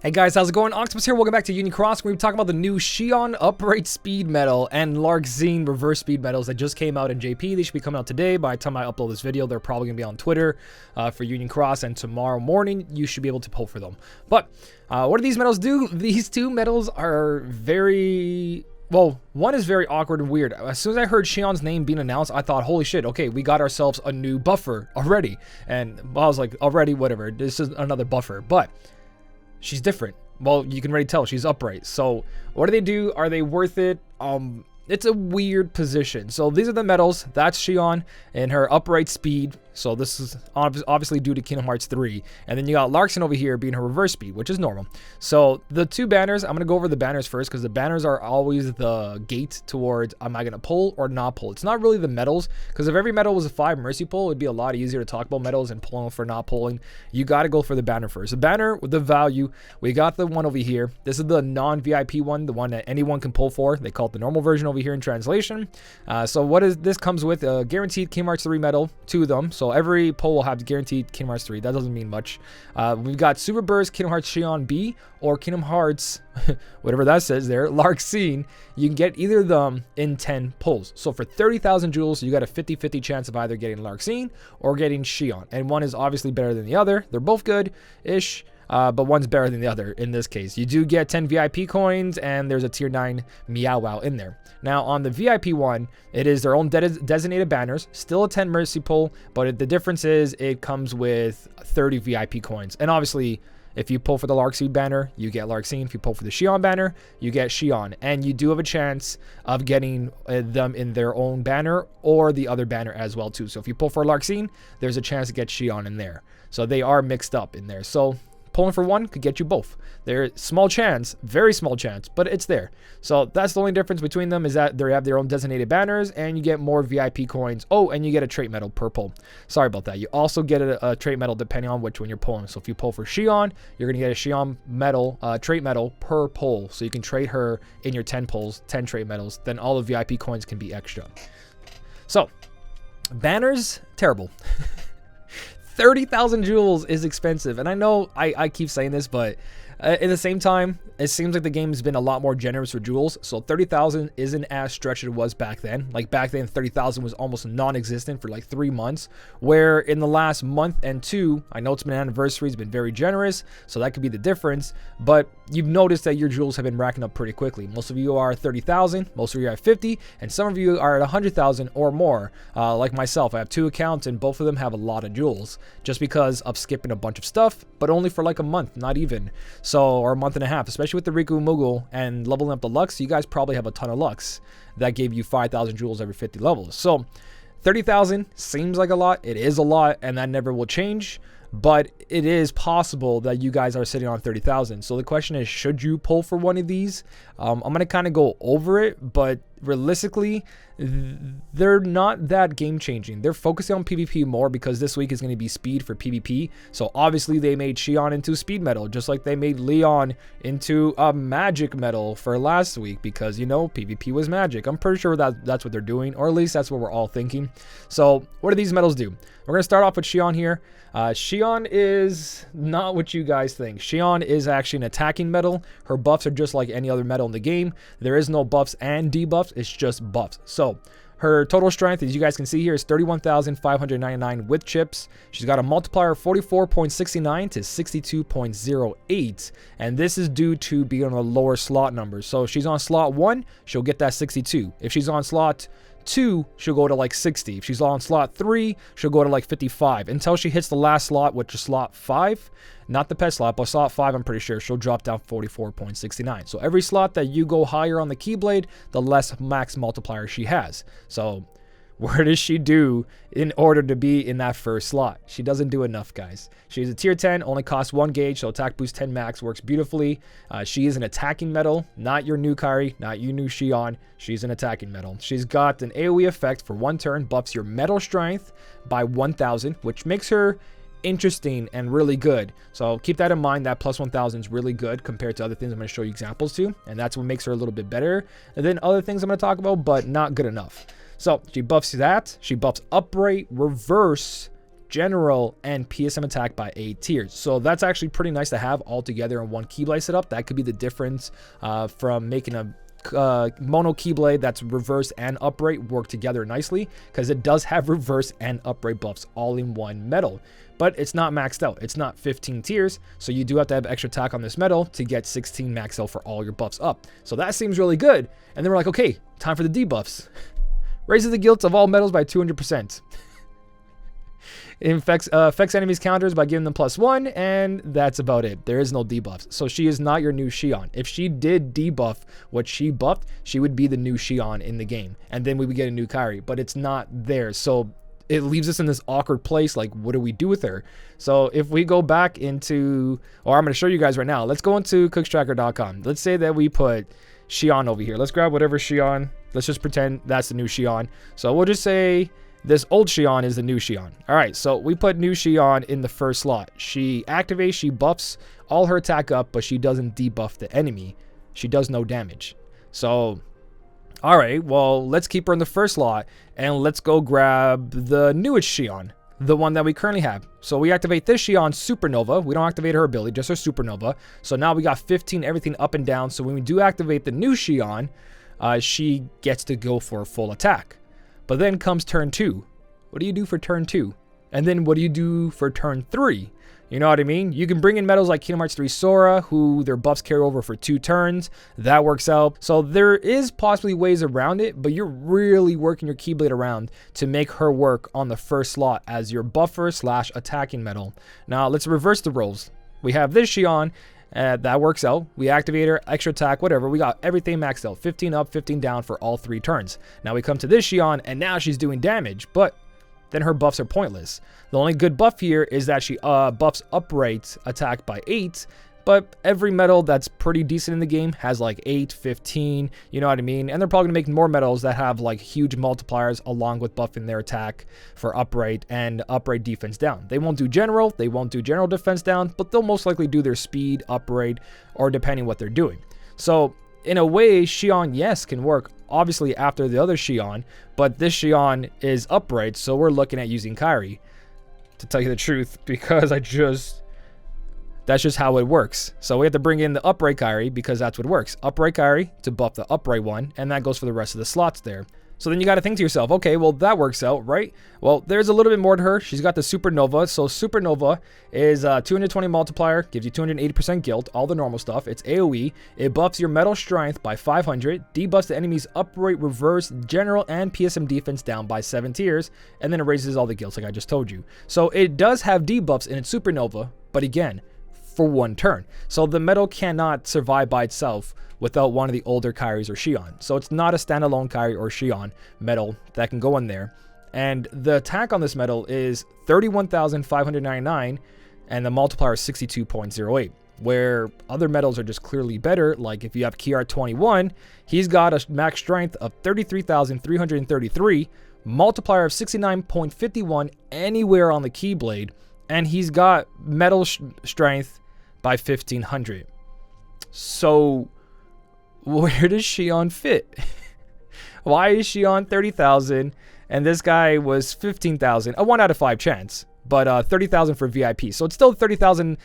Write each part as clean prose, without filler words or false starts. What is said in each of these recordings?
Hey guys, how's it going? Octopus here. Welcome back to Union Cross. We're talking about the new Shion upright speed medal and Larxene reverse speed medals that just came out in JP. They should be coming out today. By the time I upload this video, they're probably gonna be on Twitter for Union Cross, and tomorrow morning you should be able to pull for them. But what do these medals do? These two medals are very... Well, one is very awkward and weird. As soon as I heard Shion's name being announced, I thought, holy shit, okay, we got ourselves a new buffer already. And I was like, already, whatever, this is another buffer. But she's different. Well, you can already tell she's upright. So what do they do? Are they worth it? It's a weird position. So these are the medals. That's Shion and her upright speed. So this is obviously due to Kingdom Hearts 3. And then you got Larxene over here being her reverse speed, which is normal. So the two banners, I'm going to go over the banners first because the banners are always the gate towards am I going to pull or not pull. It's not really the medals, because if every medal was a 5 mercy pull, it'd be a lot easier to talk about medals and pulling for not pulling. You got to go for the banner first. The banner with the value, we got the one over here. This is the non-VIP one, the one that anyone can pull for. They call it the normal version over here in translation. So what is this comes with a guaranteed Kingdom Hearts 3 medal, 2 of them. So every pull will have guaranteed Kingdom Hearts 3. That doesn't mean much. We've got Super Burst Kingdom Hearts Shion B or Kingdom Hearts, whatever that says there, Larxene. You can get either of them in 10 pulls. So for 30,000 jewels, you got a 50-50 chance of either getting Larxene or getting Shion. And one is obviously better than the other. They're both good-ish. But one's better than the other in this case. You do get 10 VIP coins, and there's a tier 9 Meow Wow in there. Now, on the VIP one, it is their own designated banners. Still a 10 mercy pull, but the difference is it comes with 30 VIP coins. And obviously, if you pull for the Larxene banner, you get Larxene. If you pull for the Shion banner, you get Shion. And you do have a chance of getting them in their own banner or the other banner as well, too. So if you pull for Larxene, there's a chance to get Shion in there. So they are mixed up in there. So pulling for one could get you both. There's small chance, very small chance, but it's there. So that's the only difference between them, is that they have their own designated banners and you get more VIP coins. Oh, and you get a trait medal per pull. Sorry about that. You also get a trait medal depending on which one you're pulling. So if you pull for Shion, you're going to get a Shion medal, trait medal per pull. So you can trade her in your 10 pulls, 10 trait medals. Then all the VIP coins can be extra. So banners, terrible. 30,000 jewels is expensive, and I know I keep saying this, but at the same time, it seems like the game has been a lot more generous with jewels. So 30,000 isn't as stretched as it was back then. Like back then, 30,000 was almost non-existent for like 3 months, where in the last month and 2, I know it's been an anniversary, it's been very generous, so that could be the difference. But you've noticed that your jewels have been racking up pretty quickly. Most of you are 30,000, most of you are at 50, and some of you are at 100,000 or more. Like myself, I have 2 accounts, and both of them have a lot of jewels, just because of skipping a bunch of stuff, but only for like a month, not even. So, or a month and a half, especially with the Riku Moogle and leveling up the Lux, you guys probably have a ton of Lux that gave you 5,000 jewels every 50 levels. So 30,000 seems like a lot. It is a lot, and that never will change, but it is possible that you guys are sitting on 30,000. So the question is, should you pull for one of these? I'm going to kind of go over it, but realistically, they're not that game changing. They're focusing on PvP more because this week is going to be speed for PvP. So obviously they made Shion into speed medal, just like they made Leon into a magic medal for last week, because you know PvP was magic. I'm pretty sure that's what they're doing, or at least that's what we're all thinking. So what do these medals do? We're going to start off with Shion here. Shion is not what you guys think. Shion is actually an attacking medal. Her buffs are just like any other medal in the game. There is no buffs and debuffs. It's just buffs. So her total strength, as you guys can see here, is 31,599 with chips. She's got a multiplier of 44.69 to 62.08. And this is due to being on a lower slot number. So if she's on slot 1, she'll get that 62. If she's on slot 2, she'll go to like 60. If she's on slot 3, she'll go to like 55 until she hits the last slot, which is slot 5. Not the pet slot, but slot 5, I'm pretty sure she'll drop down 44.69. So every slot that you go higher on the Keyblade, the less max multiplier she has. So where does she do in order to be in that first slot? She doesn't do enough, guys. She's a tier 10, only costs 1 gauge, so attack boost 10 max, works beautifully. She is an attacking medal, not your new Kairi, not your new Shion. She's an attacking medal. She's got an AoE effect for 1 turn, buffs your medal strength by 1,000, which makes her interesting and really good. So keep that in mind, that plus 1,000 is really good compared to other things I'm going to show you examples to, and that's what makes her a little bit better than other things I'm going to talk about, but not good enough. So she buffs that. She buffs upright, reverse, general, and PSM attack by 8 tiers. So that's actually pretty nice to have all together in one Keyblade setup. That could be the difference from making a mono Keyblade that's reverse and upright work together nicely, because it does have reverse and upright buffs all in one medal. But it's not maxed out. It's not 15 tiers, so you do have to have extra attack on this medal to get 16 max out for all your buffs up. So that seems really good. And then we're like, okay, time for the debuffs. Raises the guilt of all medals by 200%. Affects enemies' counters by giving them +1, and that's about it. There is no debuffs. So she is not your new Shion. If she did debuff what she buffed, she would be the new Shion in the game. And then we would get a new Kairi, but it's not there. So it leaves us in this awkward place, like, what do we do with her? So if we go back into, or I'm going to show you guys right now. Let's go into cookstracker.com. Let's say that we put Shion over here. Let's grab whatever Shion. Let's just pretend that's the new Shion. So we'll just say this old Shion is the new Shion. All right, so we put new Shion in the first slot. She activates, she buffs all her attack up, but she doesn't debuff the enemy. She does no damage. So, all right, well, let's keep her in the first slot, and let's go grab the newest Shion, the one that we currently have. So we activate this Shion Supernova. We don't activate her ability, just her Supernova. So now we got 15, everything up and down. So when we do activate the new Shion, she gets to go for a full attack. But then comes turn 2. What do you do for turn 2? And then what do you do for turn 3? You know what I mean? You can bring in medals like Kingdom Hearts 3 Sora, who their buffs carry over for 2 turns. That works out. So there is possibly ways around it, but you're really working your Keyblade around to make her work on the first slot as your buffer / attacking medal. Now let's reverse the roles. We have this Shion. That works out. We activate her, extra attack, whatever. We got everything maxed out. 15 up, 15 down for all 3 turns. Now we come to this Shion, and now she's doing damage, but then her buffs are pointless. The only good buff here is that she buffs upright attack by 8, but every medal that's pretty decent in the game has like 8, 15, you know what I mean? And they're probably going to make more medals that have like huge multipliers along with buffing their attack for upright and upright defense down. They won't do general, they won't do general defense down, but they'll most likely do their speed, upright, or depending what they're doing. So in a way, Shion, yes, can work obviously after the other Shion, but this Shion is upright, so we're looking at using Kairi, to tell you the truth, because that's just how it works. So we have to bring in the upright Kairi because that's what works. Upright Kairi to buff the upright one, and that goes for the rest of the slots there. So then you got to think to yourself, okay, well, that works out, right? Well, there's a little bit more to her. She's got the Supernova. So Supernova is 220 multiplier, gives you 280% guilt, all the normal stuff. It's AoE. It buffs your metal strength by 500, debuffs the enemy's upright, reverse, general, and PSM defense down by 7 tiers, and then it raises all the guilts like I just told you. So it does have debuffs in its Supernova, but again, for 1 turn. So the medal cannot survive by itself without one of the older Kairis or Shion. So it's not a standalone Kairi or Shion medal that can go in there. And the attack on this medal is 31,599, and the multiplier is 62.08. Where other medals are just clearly better, like if you have KR21, he's got a max strength of 33,333, multiplier of 69.51 anywhere on the Keyblade, and he's got metal strength by 1,500. So where does Shion fit? Why is Shion 30,000 and this guy was 15,000? A 1 out of 5 chance, but 30,000 for VIP. So it's still 30,000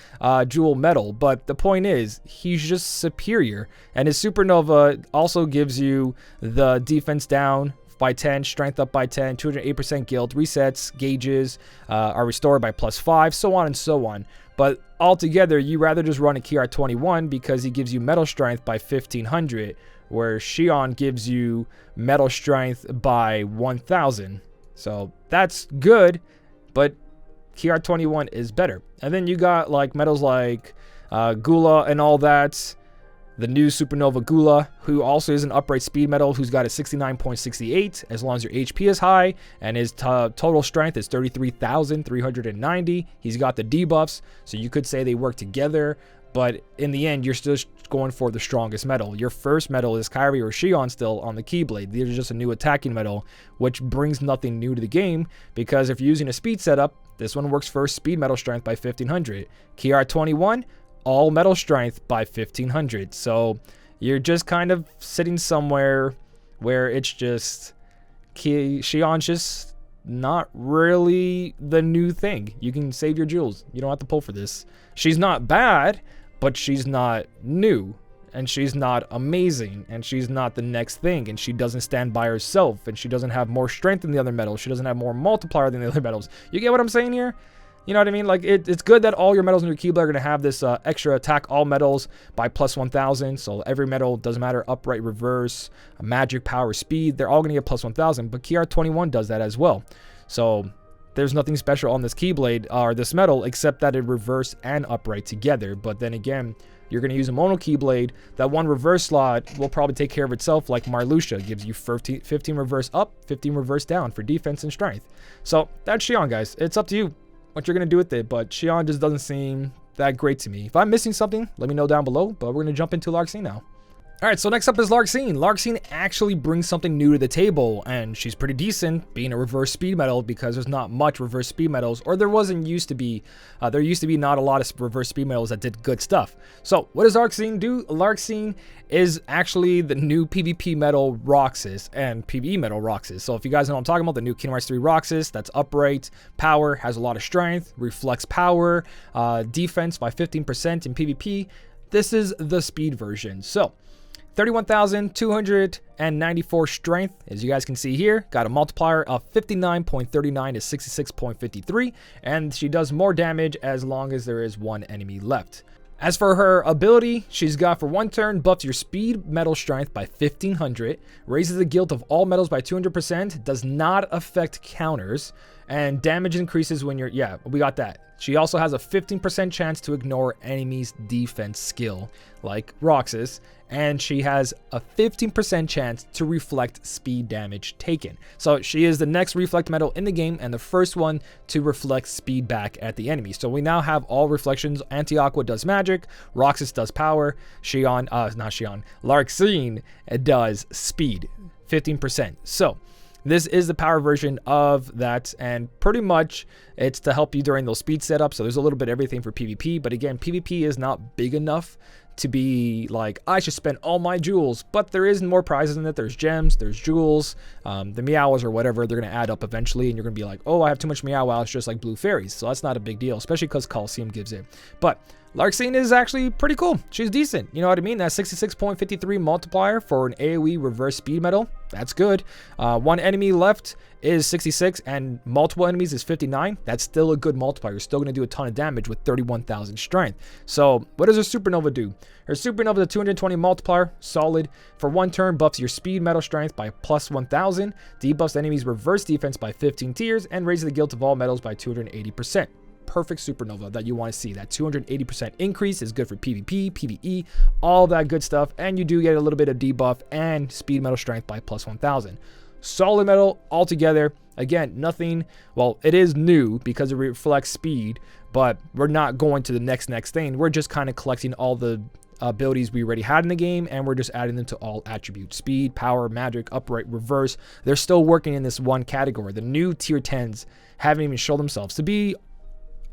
jewel metal, but the point is he's just superior. And his Supernova also gives you the defense down by 10, strength up by 10, 208% guilt, resets, gauges are restored by +5, so on and so on. But altogether, you rather just run a KR21 because he gives you metal strength by 1,500, where Shion gives you metal strength by 1,000. So that's good, but KR21 is better. And then you got like medals like Gula and all that. The new Supernova Gula, who also is an upright speed medal, who's got a 69.68 as long as your HP is high, and his total strength is 33,390. He's got the debuffs, so you could say they work together, but in the end, you're still going for the strongest medal. Your first medal is Kairi or Shion still on the Keyblade. These are just a new attacking medal, which brings nothing new to the game, because if you're using a speed setup, this one works first, speed metal strength by 1,500. KR21, all metal strength by 1,500. So you're just kind of sitting somewhere where it's just Shion's just not really the new thing. You can save your jewels. You don't have to pull for this. She's not bad, but she's not new. And she's not amazing, and she's not the next thing, and she doesn't stand by herself, and she doesn't have more strength than the other medals. She doesn't have more multiplier than the other medals. You get what I'm saying here? You know what I mean? Like, it's good that all your medals in your Keyblade are going to have this extra attack all medals by plus 1,000. So every medal, doesn't matter, upright, reverse, magic, power, speed, they're all going to get plus 1,000. But KR21 does that as well. So there's nothing special on this Keyblade or this medal except that it reverse and upright together. But then again, you're going to use a mono Keyblade. That one reverse slot will probably take care of itself, like Marluxia gives you 15 reverse up, 15 reverse down for defense and strength. So that's Shion, guys. It's up to you what you're going to do with it, but Shion just doesn't seem that great to me. If I'm missing something, let me know down below, but we're going to jump into Larxene now. Alright, so next up is Larxene. Larxene actually brings something new to the table, and she's pretty decent, being a reverse speed medal, because there's not much reverse speed medals, or there used to be not a lot of reverse speed medals that did good stuff. So, what does Larxene do? Larxene is actually the new PvP medal Roxas and PvE medal Roxas. So if you guys know what I'm talking about, the new KH3 Roxas, that's upright, power, has a lot of strength, reflects power, defense by 15% in PvP. This is the speed version. So 31,294 strength, as you guys can see here. Got a multiplier of 59.39 to 66.53, and she does more damage as long as there is one enemy left. As for her ability, she's got for one turn, buffs your speed metal strength by 1,500, raises the guilt of all metals by 200%, does not affect counters, and damage increases when you're, yeah, we got that. She also has a 15% chance to ignore enemies' defense skill, like Roxas, and she has a 15% chance to reflect speed damage taken. So she is the next reflect medal in the game and the first one to reflect speed back at the enemy. So we now have all reflections. Anti-Aqua does magic, Roxas does power, Larxene does speed, 15%. So this is the power version of that, and pretty much it's to help you during those speed setups. So there's a little bit of everything for PvP, but again, PvP is not big enough to be like, I should spend all my jewels, but there is more prizes in it. There's gems, there's jewels, the meows or whatever, they're going to add up eventually, and you're going to be like, oh, I have too much meow wow, it's just like blue fairies. So that's not a big deal, especially because Coliseum gives it. But Larxene is actually pretty cool. She's decent. You know what I mean? That 66.53 multiplier for an AoE reverse speed medal. That's good. One enemy left is 66 and multiple enemies is 59. That's still a good multiplier. You're still going to do a ton of damage with 31,000 strength. So what does her supernova do? Her supernova is a 220 multiplier. Solid. For one turn, buffs your speed metal strength by plus 1,000. Debuffs enemies reverse defense by 15 tiers and raises the guilt of all metals by 280%. Perfect supernova that you want to see. That 280% increase is good for PvP, PvE, all that good stuff, and you do get a little bit of debuff and speed metal strength by plus 1,000. Solid metal altogether. Again, nothing, well, it is new because it reflects speed, but we're not going to the next thing. We're just kind of collecting all the abilities we already had in the game, and we're just adding them to all attributes: speed, power, magic, upright, reverse. They're still working in this one category. The new tier 10s haven't even shown themselves. To be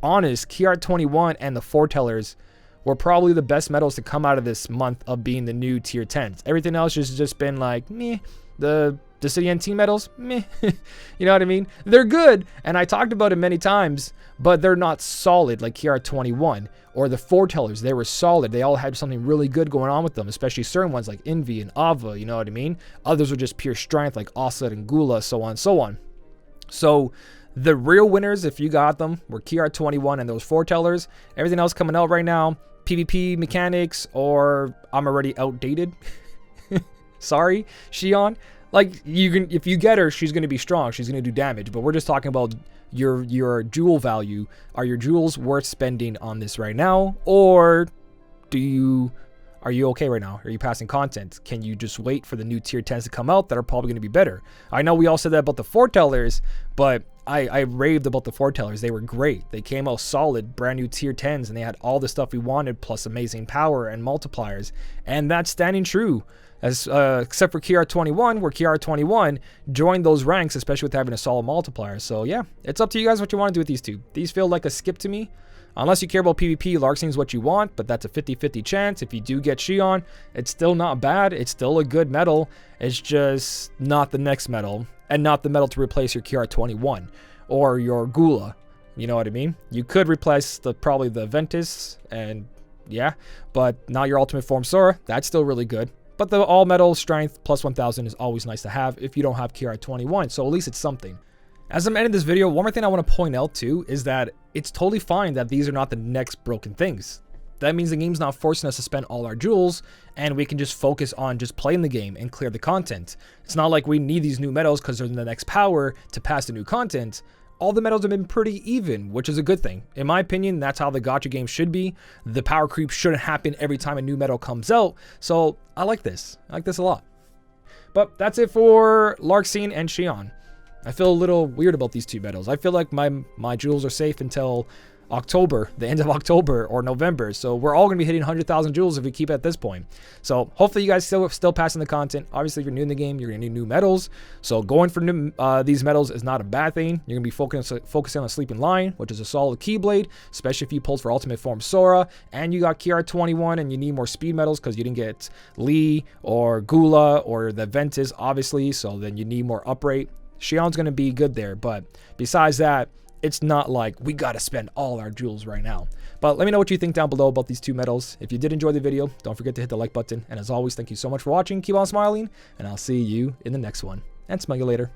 honest, KR21 and the Foretellers were probably the best medals to come out of this month of being the new tier 10s. Everything else has just been like, meh. The City and Team medals, meh. You know what I mean? They're good, and I talked about it many times, but they're not solid like KR21 or the Foretellers. They were solid. They all had something really good going on with them, especially certain ones like Envy and Ava, you know what I mean? Others were just pure strength like Offset and Gula, so on and so on. So the real winners, if you got them, were KR21 and those Foretellers. Everything else coming out right now, PvP mechanics, or I'm already outdated. Sorry, Shion. Like, you can, if you get her, she's going to be strong. She's going to do damage. But we're just talking about your jewel value. Are your jewels worth spending on this right now, or are you okay right now? Are you passing content? Can you just wait for the new tier 10s to come out that are probably going to be better? I know we all said that about the Foretellers, but I raved about the Foretellers. They were great. They came out solid, brand new tier 10s, and they had all the stuff we wanted, plus amazing power and multipliers. And that's standing true, as except for KR21, where KR21 joined those ranks, especially with having a solid multiplier. So yeah, it's up to you guys what you want to do with these two. These feel like a skip to me. Unless you care about PvP, Larxene is what you want, but that's a 50-50 chance. If you do get Shion, it's still not bad. It's still a good metal. It's just not the next metal, and not the metal to replace your KR21 or your Gula. You know what I mean? You could replace probably the Ventus, and yeah, but not your Ultimate Form Sora. That's still really good. But the all metal strength plus 1000 is always nice to have if you don't have KR21, so at least it's something. As I'm ending this video, one more thing I want to point out too is that it's totally fine that these are not the next broken things. That means the game's not forcing us to spend all our jewels, and we can just focus on just playing the game and clear the content. It's not like we need these new medals because they're the next power to pass the new content. All the medals have been pretty even, which is a good thing. In my opinion, that's how the gacha game should be. The power creep shouldn't happen every time a new medal comes out. So I like this. I like this a lot. But that's it for Larxene and Shion. I feel a little weird about these two medals. I feel like my jewels are safe until October, the end of October or November. So we're all going to be hitting 100,000 jewels if we keep at this point. So hopefully you guys still passing the content. Obviously, if you're new in the game, you're going to need new medals. So going for these medals is not a bad thing. You're going to be focusing on a Sleeping Lion, which is a solid Keyblade, especially if you pulled for Ultimate Form Sora, and you got KR21 and you need more speed medals because you didn't get Lee or Gula or the Ventus, obviously. So then you need more uprate. Shion's going to be good there, but besides that, it's not like we got to spend all our jewels right now. But let me know what you think down below about these two medals. If you did enjoy the video, don't forget to hit the like button. And as always, thank you so much for watching. Keep on smiling, and I'll see you in the next one. And smell you later.